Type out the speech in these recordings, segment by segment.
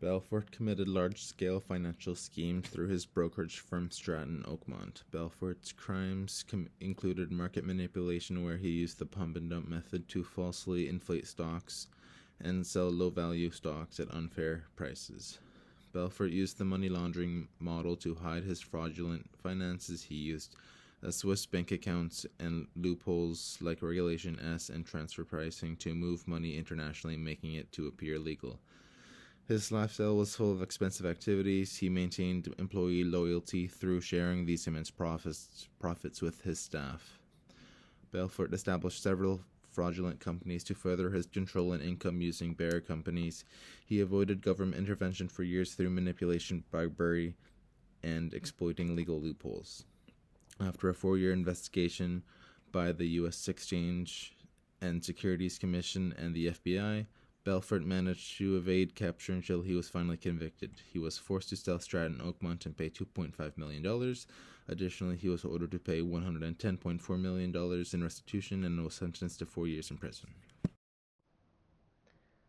Belfort committed large-scale financial schemes through his brokerage firm Stratton Oakmont. Belfort's crimes included market manipulation, where he used the pump-and-dump method to falsely inflate stocks and sell low-value stocks at unfair prices. Belfort used the money laundering model to hide his fraudulent finances. He used Swiss bank accounts and loopholes like Regulation S and transfer pricing to move money internationally, making it to appear legal. His lifestyle was full of expensive activities. He maintained employee loyalty through sharing these immense profits with his staff. Belfort established several fraudulent companies to further his control and income using bearer companies. He avoided government intervention for years through manipulation, bribery, and exploiting legal loopholes. After a 4-year investigation by the U.S. Exchange and Securities Commission and the FBI, Belfort managed to evade capture until he was finally convicted. He was forced to sell Stratton Oakmont and pay $2.5 million. Additionally, he was ordered to pay $110.4 million in restitution and was sentenced to 4 years in prison.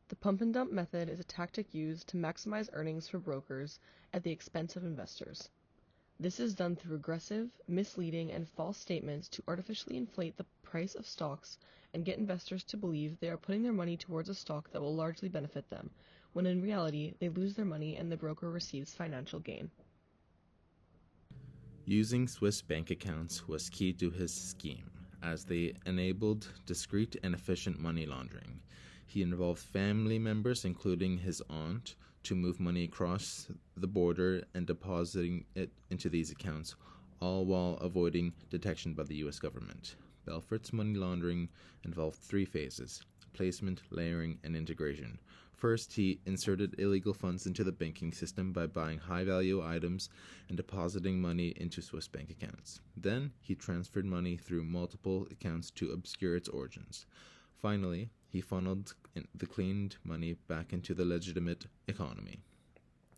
The pump-and-dump method is a tactic used to maximize earnings for brokers at the expense of investors. This is done through aggressive, misleading, and false statements to artificially inflate the price of stocks and get investors to believe they are putting their money towards a stock that will largely benefit them, when in reality they lose their money and the broker receives financial gain. Using Swiss bank accounts was key to his scheme, as they enabled discreet and efficient money laundering. He involved family members, including his aunt, to move money across the border and depositing it into these accounts, all while avoiding detection by the U.S. government. Belfort's money laundering involved 3 phases: placement, layering, and integration. First, he inserted illegal funds into the banking system by buying high-value items and depositing money into Swiss bank accounts. Then, he transferred money through multiple accounts to obscure its origins. Finally, he funneled the cleaned money back into the legitimate economy.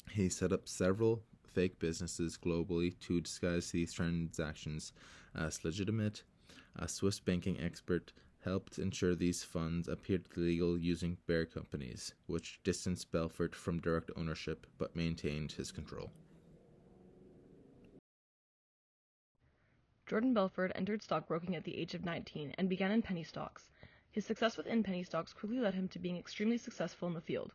He set up several fake businesses globally to disguise these transactions as legitimate. A Swiss banking expert helped ensure these funds appeared legal using bearer companies, which distanced Belfort from direct ownership but maintained his control. Jordan Belfort entered stockbroking at the age of 19 and began in penny stocks. His success within penny stocks quickly led him to being extremely successful in the field.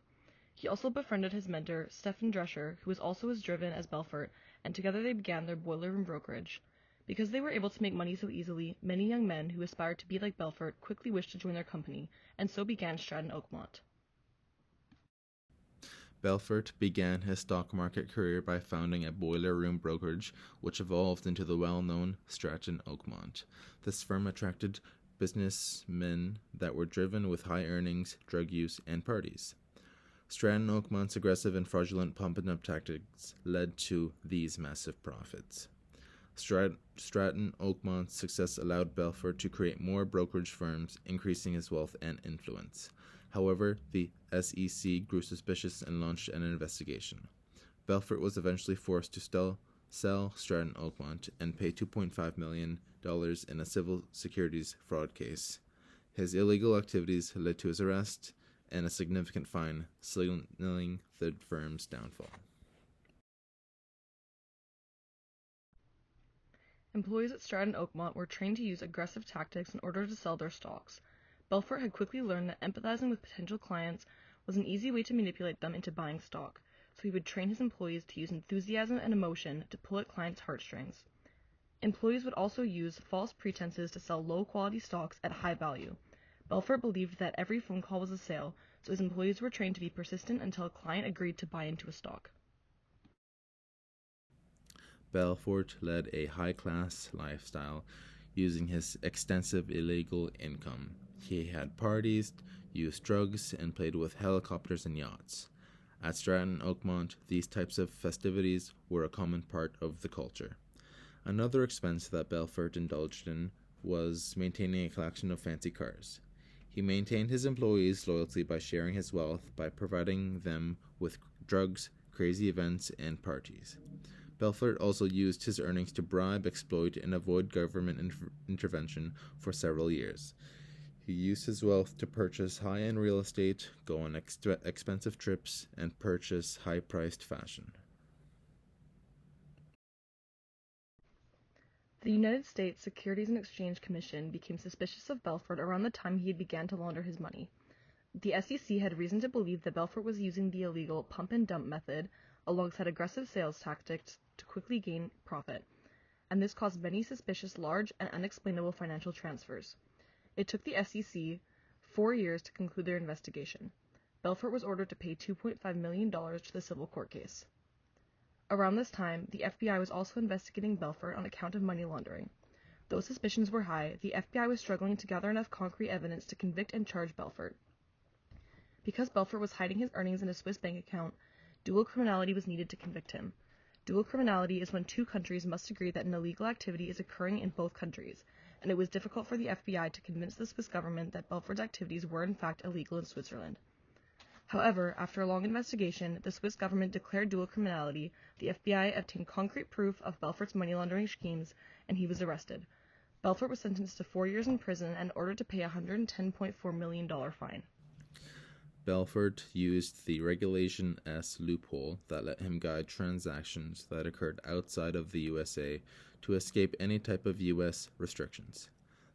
He also befriended his mentor, Stefan Drescher, who was also as driven as Belfort, and together they began their boiler room brokerage. Because they were able to make money so easily, many young men who aspired to be like Belfort quickly wished to join their company, and so began Stratton Oakmont. Belfort began his stock market career by founding a boiler room brokerage, which evolved into the well-known Stratton Oakmont. This firm attracted businessmen that were driven with high earnings, drug use, and parties. Stratton Oakmont's aggressive and fraudulent pump-and-dump tactics led to these massive profits. Stratton Oakmont's success allowed Belfort to create more brokerage firms, increasing his wealth and influence. However, the SEC grew suspicious and launched an investigation. Belfort was eventually forced to sell Stratton Oakmont and pay $2.5 million in a civil securities fraud case. His illegal activities led to his arrest and a significant fine, signaling the firm's downfall. Employees at Stratton Oakmont were trained to use aggressive tactics in order to sell their stocks. Belfort had quickly learned that empathizing with potential clients was an easy way to manipulate them into buying stock, so he would train his employees to use enthusiasm and emotion to pull at clients' heartstrings. Employees would also use false pretenses to sell low-quality stocks at high value. Belfort believed that every phone call was a sale, so his employees were trained to be persistent until a client agreed to buy into a stock. Belfort led a high-class lifestyle using his extensive illegal income. He had parties, used drugs, and played with helicopters and yachts. At Stratton Oakmont, these types of festivities were a common part of the culture. Another expense that Belfort indulged in was maintaining a collection of fancy cars. He maintained his employees' loyalty by sharing his wealth by providing them with drugs, crazy events, and parties. Belfort also used his earnings to bribe, exploit, and avoid government intervention for several years. He used his wealth to purchase high-end real estate, go on expensive trips, and purchase high-priced fashion. The United States Securities and Exchange Commission became suspicious of Belfort around the time he began to launder his money. The SEC had reason to believe that Belfort was using the illegal pump-and-dump method alongside aggressive sales tactics to quickly gain profit, and this caused many suspicious large and unexplainable financial transfers. It took the SEC 4 years to conclude their investigation. Belfort was ordered to pay $2.5 million to the civil court case. Around this time, the FBI was also investigating Belfort on account of money laundering. Though suspicions were high, the FBI was struggling to gather enough concrete evidence to convict and charge Belfort. Because Belfort was hiding his earnings in a Swiss bank account, dual criminality was needed to convict him. Dual criminality is when two countries must agree that an illegal activity is occurring in both countries, and it was difficult for the FBI to convince the Swiss government that Belfort's activities were in fact illegal in Switzerland. However, after a long investigation, the Swiss government declared dual criminality, the FBI obtained concrete proof of Belfort's money laundering schemes, and he was arrested. Belfort was sentenced to 4 years in prison and ordered to pay a $110.4 million fine. Belfort used the Regulation S loophole that let him guide transactions that occurred outside of the USA to escape any type of U.S. restrictions.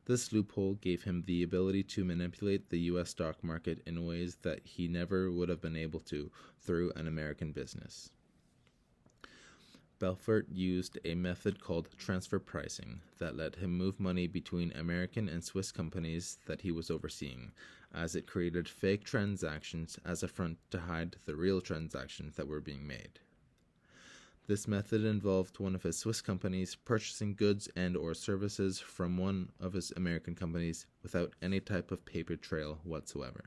This loophole gave him the ability to manipulate the U.S. stock market in ways that he never would have been able to through an American business. Belfort used a method called transfer pricing that let him move money between American and Swiss companies that he was overseeing, as it created fake transactions as a front to hide the real transactions that were being made. This method involved one of his Swiss companies purchasing goods and or services from one of his American companies without any type of paper trail whatsoever.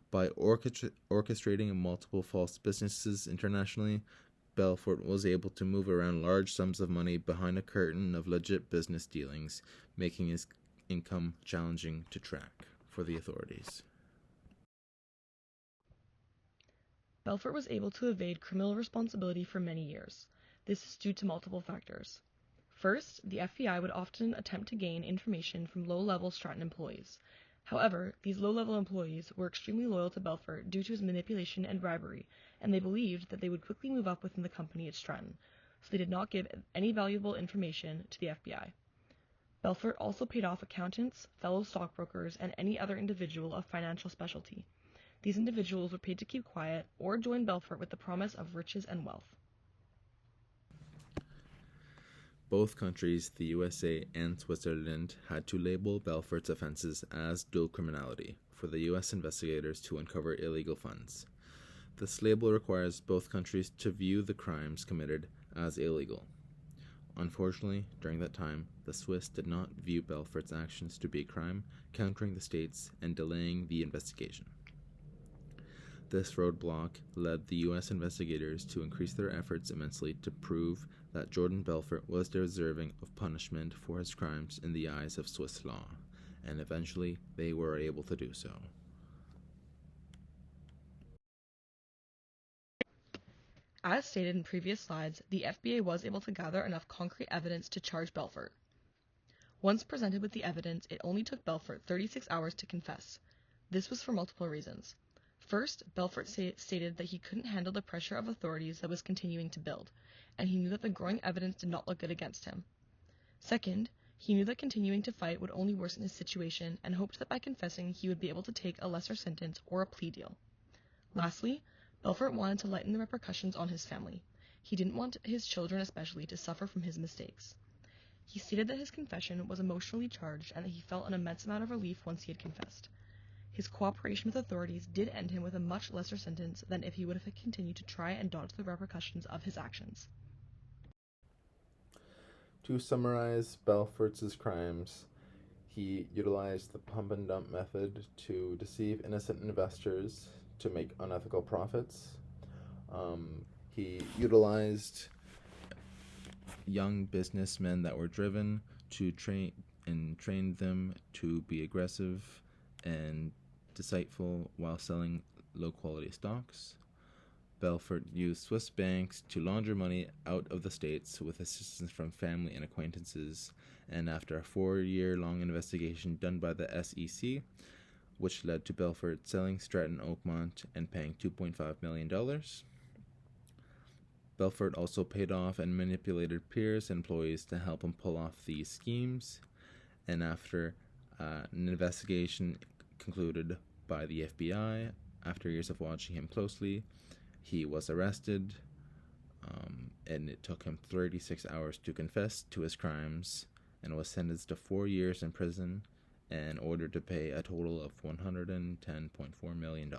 By orchestrating multiple false businesses internationally, Belfort was able to move around large sums of money behind a curtain of legit business dealings, making his income challenging to track for the authorities. Belfort was able to evade criminal responsibility for many years. This is due to multiple factors. First, the FBI would often attempt to gain information from low-level Stratton employees. However, these low-level employees were extremely loyal to Belfort due to his manipulation and bribery, and they believed that they would quickly move up within the company at Stratton, so they did not give any valuable information to the FBI. Belfort also paid off accountants, fellow stockbrokers, and any other individual of financial specialty. These individuals were paid to keep quiet or join Belfort with the promise of riches and wealth. Both countries, the USA and Switzerland, had to label Belfort's offenses as dual criminality for the U.S. investigators to uncover illegal funds. This label requires both countries to view the crimes committed as illegal. Unfortunately, during that time, the Swiss did not view Belfort's actions to be a crime, countering the states and delaying the investigation. This roadblock led the U.S. investigators to increase their efforts immensely to prove that Jordan Belfort was deserving of punishment for his crimes in the eyes of Swiss law, and eventually they were able to do so. As stated in previous slides, the FBI was able to gather enough concrete evidence to charge Belfort. Once presented with the evidence, it only took Belfort 36 hours to confess. This was for multiple reasons. First, Belfort stated that he couldn't handle the pressure of authorities that was continuing to build, and he knew that the growing evidence did not look good against him. Second, he knew that continuing to fight would only worsen his situation and hoped that by confessing he would be able to take a lesser sentence or a plea deal. Lastly, Belfort wanted to lighten the repercussions on his family. He didn't want his children especially to suffer from his mistakes. He stated that his confession was emotionally charged and that he felt an immense amount of relief once he had confessed. His cooperation with authorities did end him with a much lesser sentence than if he would have continued to try and dodge the repercussions of his actions. To summarize Belfort's crimes, he utilized the pump and dump method to deceive innocent investors to make unethical profits. He utilized young businessmen that were driven to trained them to be aggressive and deceitful while selling low quality stocks. Belfort used Swiss banks to launder money out of the States with assistance from family and acquaintances, and after a 4-year-long investigation done by the SEC, which led to Belfort selling Stratton Oakmont and paying $2.5 million. Belfort also paid off and manipulated peers and employees to help him pull off these schemes, and after an investigation concluded by the FBI, after years of watching him closely, he was arrested, and it took him 36 hours to confess to his crimes, and was sentenced to 4 years in prison and ordered to pay a total of $110.4 million.